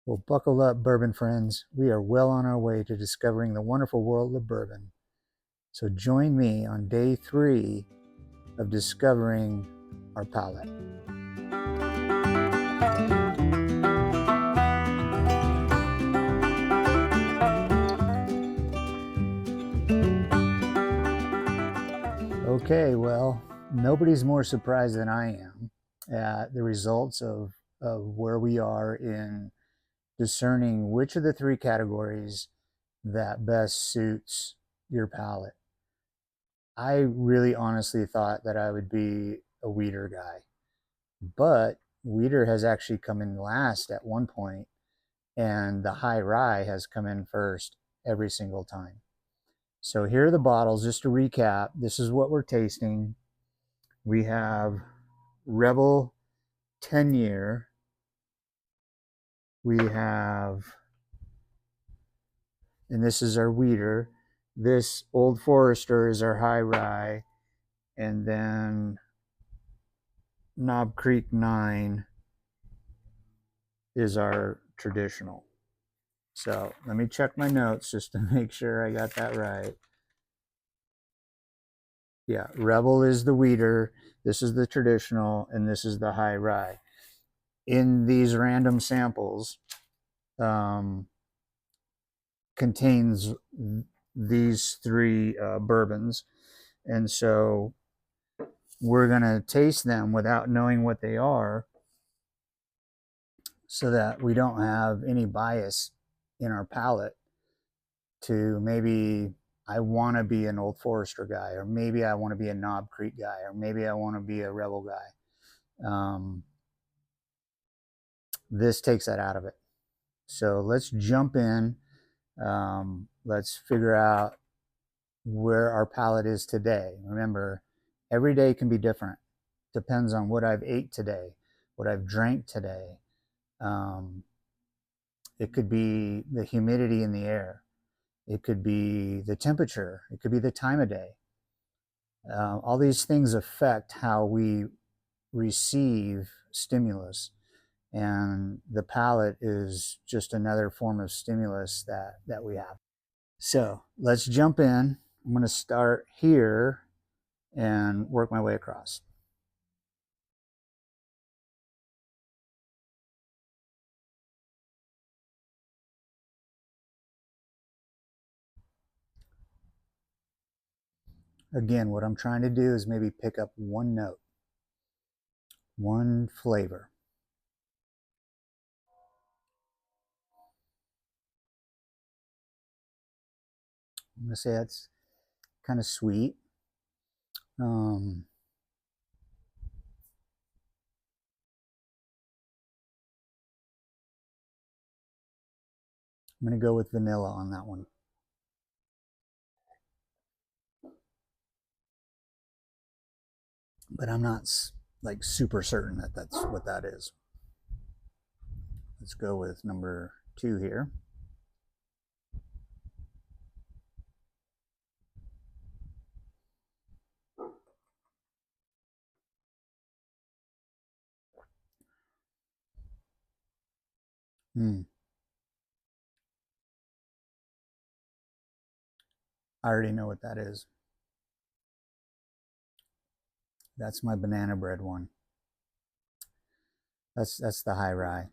Well, buckle up, bourbon friends. We are well on our way to discovering the wonderful world of bourbon. So join me on day 3 of discovering our palate. Okay, well, nobody's more surprised than I am at the results of where we are in discerning which of the 3 categories that best suits your palate. I really honestly thought that I would be a weeder guy, but weeder has actually come in last at one point, and the High Rye has come in first every single time. So here are the bottles, just to recap. This is what we're tasting. We have Rebel 10-year. We have, and this is our weeder. This Old Forester is our High Rye. And then Knob Creek 9 is our traditional. So let me check my notes just to make sure I got that right. Yeah, Rebel is the weeder, this is the traditional, and this is the High Rye. In these random samples, contains these 3 bourbons, and so we're going to taste them without knowing what they are, so that we don't have any bias in our palate to maybe I want to be an Old Forester guy, or maybe I want to be a Knob Creek guy, or maybe I want to be a Rebel guy. This takes that out of it. So let's jump in. Let's figure out where our palate is today. Remember, every day can be different. Depends on what I've ate today, what I've drank today. It could be the humidity in the air. It could be the temperature. It could be the time of day. All these things affect how we receive stimulus. And the palate is just another form of stimulus that we have. So let's jump in. I'm going to start here and work my way across. Again, what I'm trying to do is maybe pick up one note, one flavor. I'm going to say that's kind of sweet. I'm going to go with vanilla on that one. But I'm not like super certain that that's what that is. Let's go with number 2 here. I already know what that is. That's my banana bread one. That's the High Rye.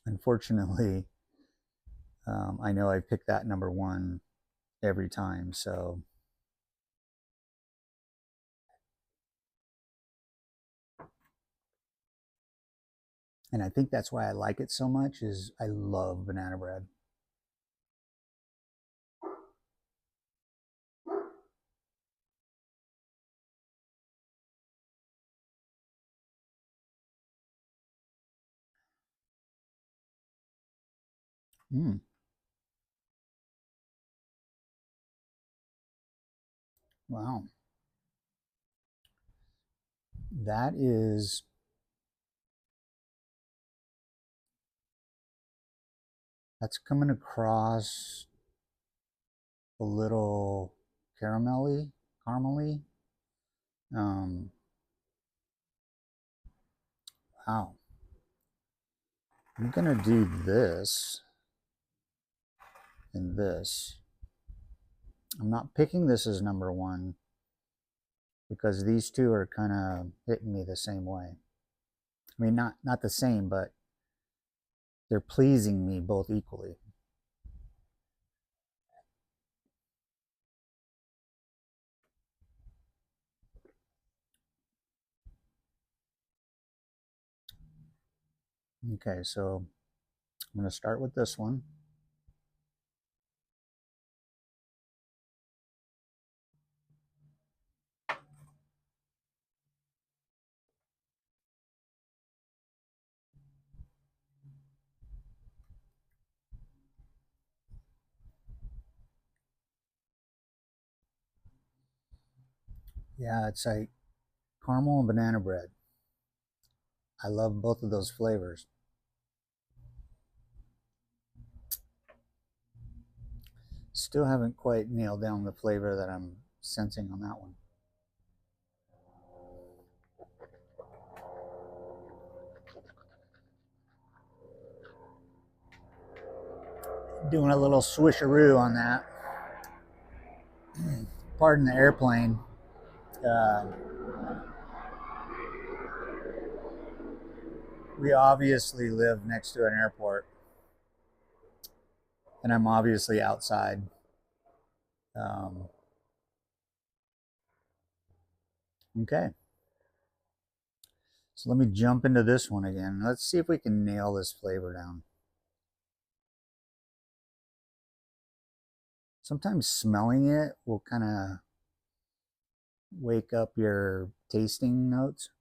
Unfortunately, I know I picked that number 1 every time, so and I think that's why I like it so much is I love banana bread. Mm. Wow. That is, that's coming across a little caramely. Um, wow. I'm gonna do this and this. I'm not picking this as number one because these two are kind of hitting me the same way. I mean, not the same, but they're pleasing me both equally. Okay, so I'm going to start with this one. Yeah, it's like caramel and banana bread. I love both of those flavors. Still haven't quite nailed down the flavor that I'm sensing on that one. Doing a little swisheroo on that. Pardon the airplane. Uh, we obviously live next to an airport, and I'm obviously outside. Um, okay, so let me jump into this one again. Let's see if we can nail this flavor down. Sometimes smelling it will kind of wake up your tasting notes.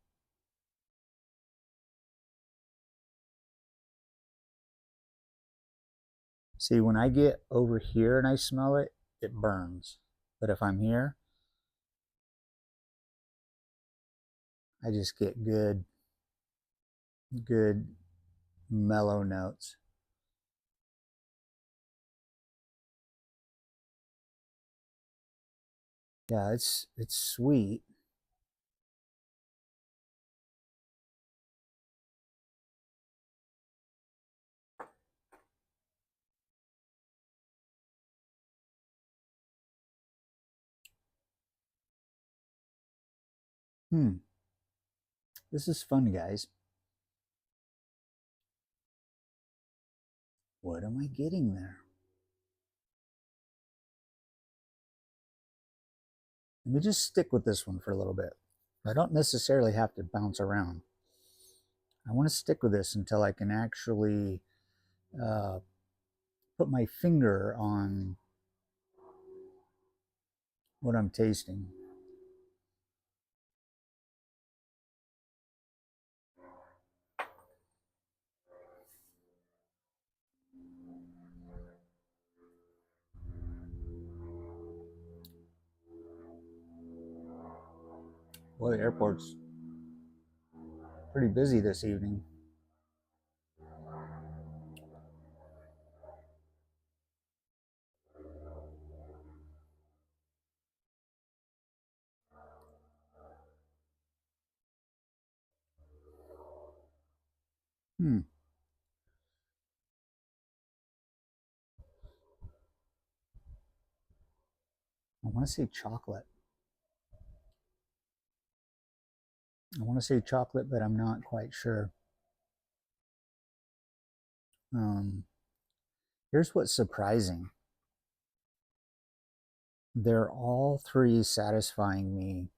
See, when I get over here and I smell it, it burns. But if I'm here, I just get good mellow notes. Yeah, it's sweet. This is fun, guys. What am I getting there? Let me just stick with this one for a little bit. I don't necessarily have to bounce around. I want to stick with this until I can actually uh, put my finger on what I'm tasting. Well, the airport's pretty busy this evening. Hmm. I want to say chocolate. I want to say chocolate, but I'm not quite sure. Um, Here's what's surprising. They're all three satisfying me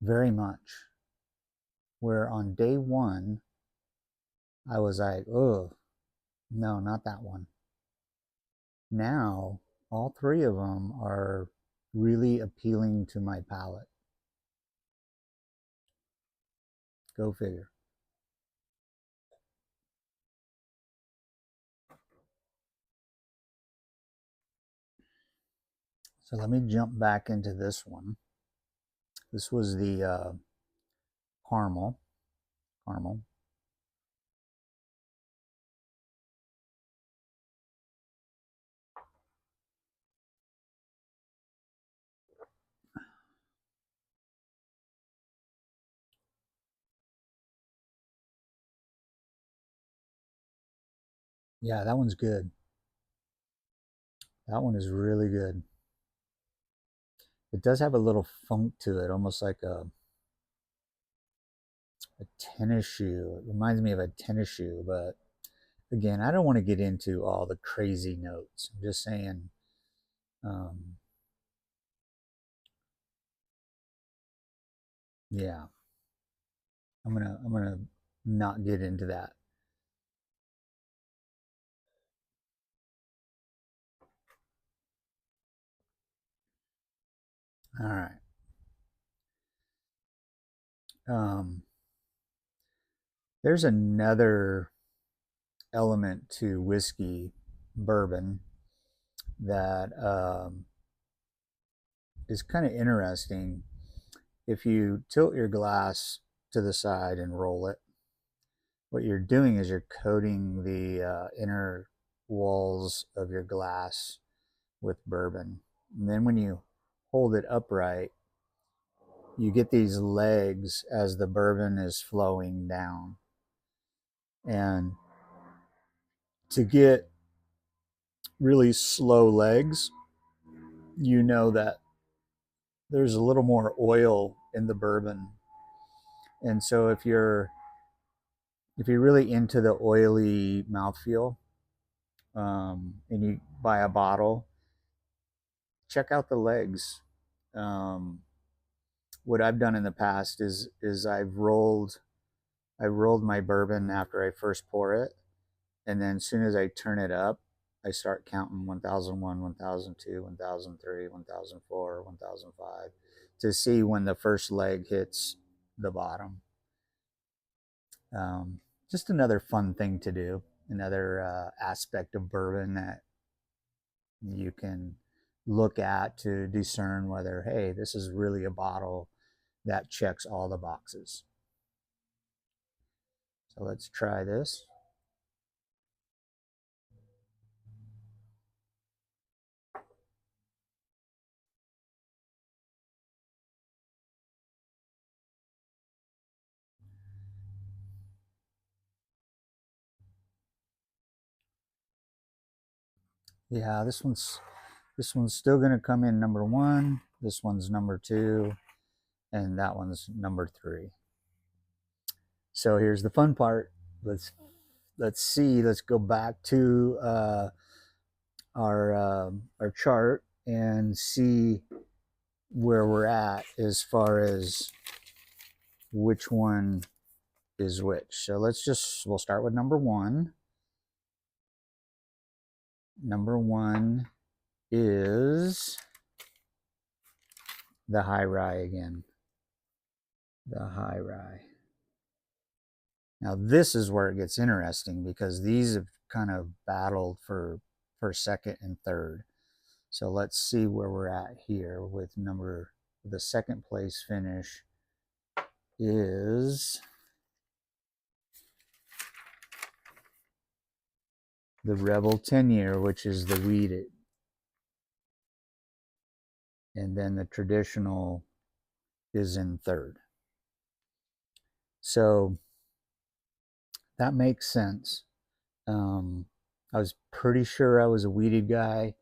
very much. Where on day one, I was like, oh, no, not that one. Now, all three of them are really appealing to my palate. Go figure. So let me jump back into this one. This was the caramel. Caramel. Yeah, that one's good. That one is really good. It does have a little funk to it, almost like a tennis shoe. It reminds me of a tennis shoe, but again, I don't want to get into all the crazy notes. I'm just saying, um, yeah, I'm gonna not get into that. All right. Um, there's another element to whiskey, bourbon, that is kind of interesting. If you tilt your glass to the side and roll it, what you're doing is you're coating the inner walls of your glass with bourbon. And then when you hold it upright, you get these legs as the bourbon is flowing down. And to get really slow legs, you know that there's a little more oil in the bourbon. And so if you're really into the oily mouthfeel, and you buy a bottle, check out the legs. Um, what I've done in the past is I rolled my bourbon after I first pour it, and then as soon as I turn it up, I start counting 1001, 1002, 1003, 1004, 1005 to see when the first leg hits the bottom. Um, just another fun thing to do, another aspect of bourbon that you can look at to discern whether, hey, this is really a bottle that checks all the boxes. So let's try this. Yeah, this one's still going to come in number one. This one's number two, and that one's number three. So here's the fun part. Let's see. Let's go back to our chart and see where we're at as far as which one is which. So we'll start with number one. Number one is the High Rye again. The High Rye. Now this is where it gets interesting because these have kind of battled for second and third. So let's see where we're at here with the second place finish is the Rebel 10-year, which is the wheated. And then the traditional is in third. So that makes sense. Um, I was pretty sure I was a weeded guy,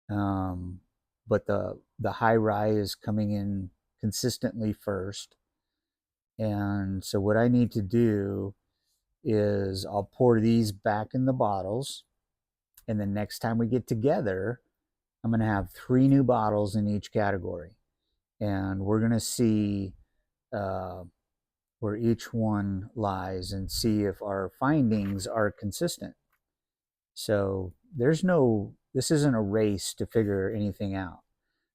but the High Rye is coming in consistently first. And so what I need to do is I'll pour these back in the bottles, and the next time we get together, I'm going to have 3 new bottles in each category, and we're going to see uh, where each one lies and see if our findings are consistent. So this isn't a race to figure anything out.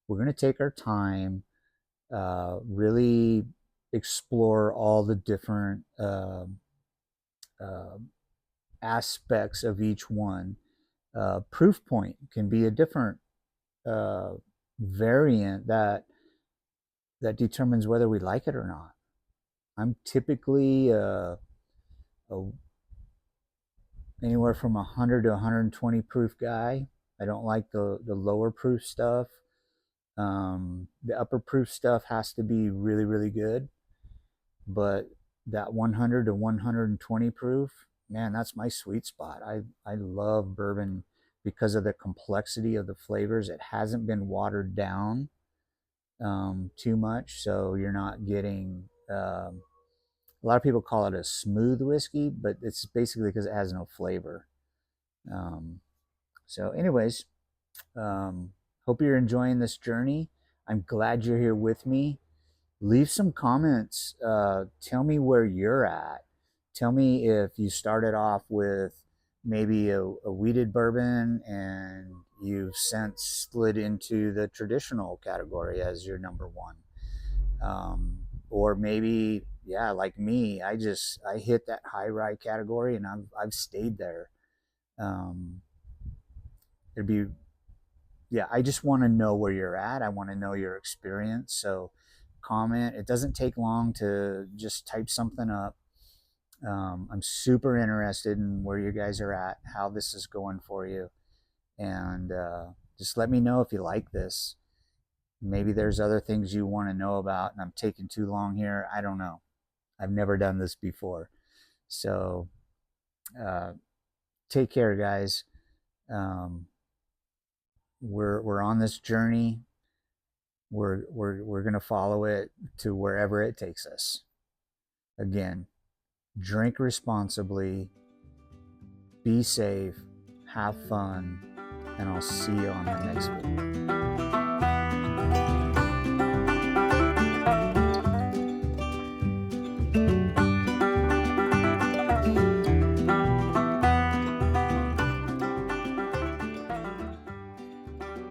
We're going to take our time, really explore all the different uh, aspects of each one. Proof point can be a different uh, variant that determines whether we like it or not. I'm typically a anywhere from 100 to 120 proof guy. I don't like the lower proof stuff. The upper proof stuff has to be really, really good, but that 100 to 120 proof, man, that's my sweet spot. I love bourbon because of the complexity of the flavors. It hasn't been watered down too much, so you're not getting. A lot of people call it a smooth whiskey, but it's basically because it has no flavor. Um, so, anyways, hope you're enjoying this journey. I'm glad you're here with me. Leave some comments. Tell me where you're at. Tell me if you started off with maybe a weeded bourbon and you've since slid into the traditional category as your number one. Or maybe, yeah, like me, I hit that high rye category and I've stayed there. Um, it'd be Yeah, I just want to know where you're at. I want to know your experience. So comment. It doesn't take long to just type something up. I'm super interested in where you guys are at, how this is going for you. And just let me know if you like this. Maybe there's other things you want to know about, and I'm taking too long here. I don't know. I've never done this before. So uh, take care, guys. Um, we're on this journey. We're gonna follow it to wherever it takes us. Again, drink responsibly, be safe, have fun, and I'll see you on the next video.